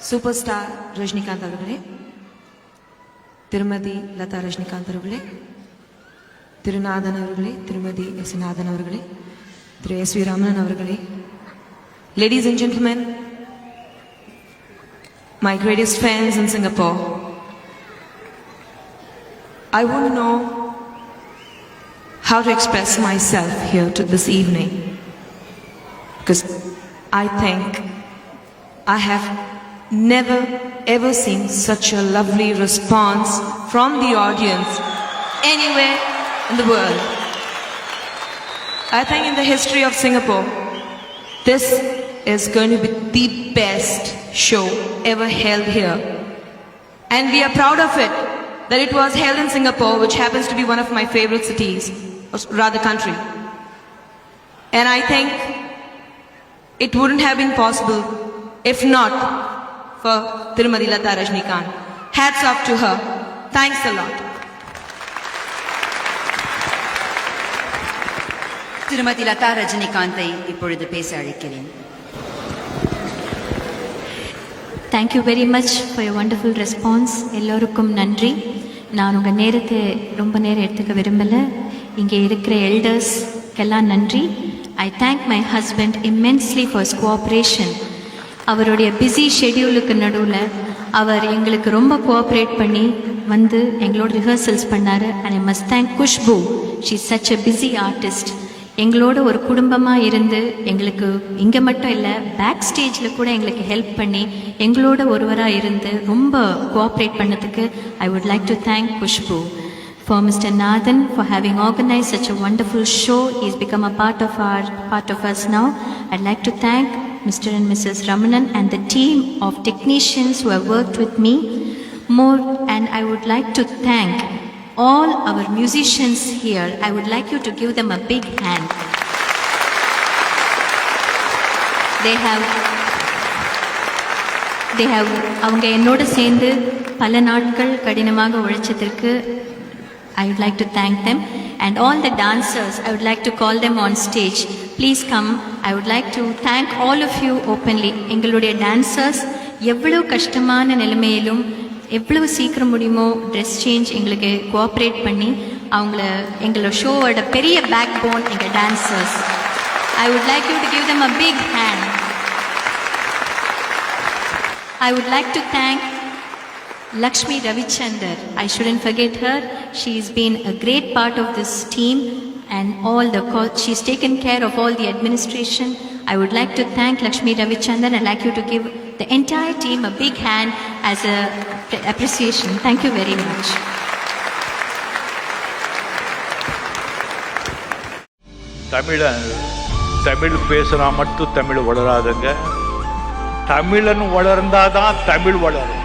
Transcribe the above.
Super star Rajinikanth அவர்களே, திருமதி லதா ரஜினிகாந்த் அவர்களே, திருநாதன் அவர்களே, திருமதி எஸ் நாதன் அவர்களே, திரு எஸ் வி ராமன் அவர்களே, ladies and gentlemen, my greatest fans in Singapore, I want to know how to express myself here to this evening, because I think I have never ever seen such a lovely response from the audience anywhere in the world. I think in the history of Singapore, this is going to be the best show ever held here, and we are proud of it that it was held in Singapore, which happens to be one of my favorite cities, or rather country. And I think it wouldn't have been possible if not for Tirumati Lata Rajinikanth. Hats off to her. Thanks a lot. திருமதி லதா ரஜினிகாந்தை இப்பொழுது பேச அழைக்கிறேன். Thank you very much for your wonderful response. எல்லோருக்கும் நன்றி. நான் உங்கள் நேரத்தை ரொம்ப நேரம் எடுத்துக்க விரும்பலை. இங்கே இருக்கிற எல்டர்ஸ்க்கெல்லாம் நன்றி. I thank my husband immensely for his cooperation. அவருடைய பிஸி ஷெடியூலுக்கு நடுவில் அவர் எங்களுக்கு ரொம்ப கோஆப்ரேட் பண்ணி வந்து எங்களோட ரிஹர்சல்ஸ் பண்ணார். And I must thank Khushbu. She is such a busy artist. எங்களோட ஒரு குடும்பமாக இருந்து எங்களுக்கு இங்கே மட்டும் இல்லை, பேக் ஸ்டேஜில் கூட எங்களுக்கு ஹெல்ப் பண்ணி எங்களோட ஒருவராக இருந்து ரொம்ப கோஆப்ரேட் பண்ணதுக்கு I would like to thank Khushbu. For Mr. Nathan for having organized such a wonderful show. He's become a part of us now. I'd like to thank Mr. and Mrs. Ramanan and the team of technicians who have worked with me more, and I would like to thank all our musicians here. I would like you to give them a big hand. They have அவங்க என்னோட சேர்ந்து பல நாட்கள் கடினமாக உழைச்சதற்கு I would like to thank them. And all the dancers, I would like to call them on stage. Please come. I would like to thank all of you openly. எங்களுடைய dancers எவ்வளவு கஷ்டமான நிலைமையிலும் எவ்வளவு சீக்கிரம் முடியுமோ ட்ரெஸ் சேஞ்ச் எங்களுக்கு cooperate பண்ணி எங்களோட ஷோவோட பெரிய பேக் போன் எங்கள் dancers. I would like you to give them a big hand. I would like to thank Lakshmi Ravichandar. I shouldn't forget her. She's been a great part of this team and she's taken care of all the administration. I would like to thank Lakshmi Ravichandar and I'd like you to give the entire team a big hand as a appreciation. Thank you very much. Tamil பேசுனா மட்டும் தமிழ் வளராதுங்க. தமிழன் வளர்ந்தாதான் தமிழ் வளரும்.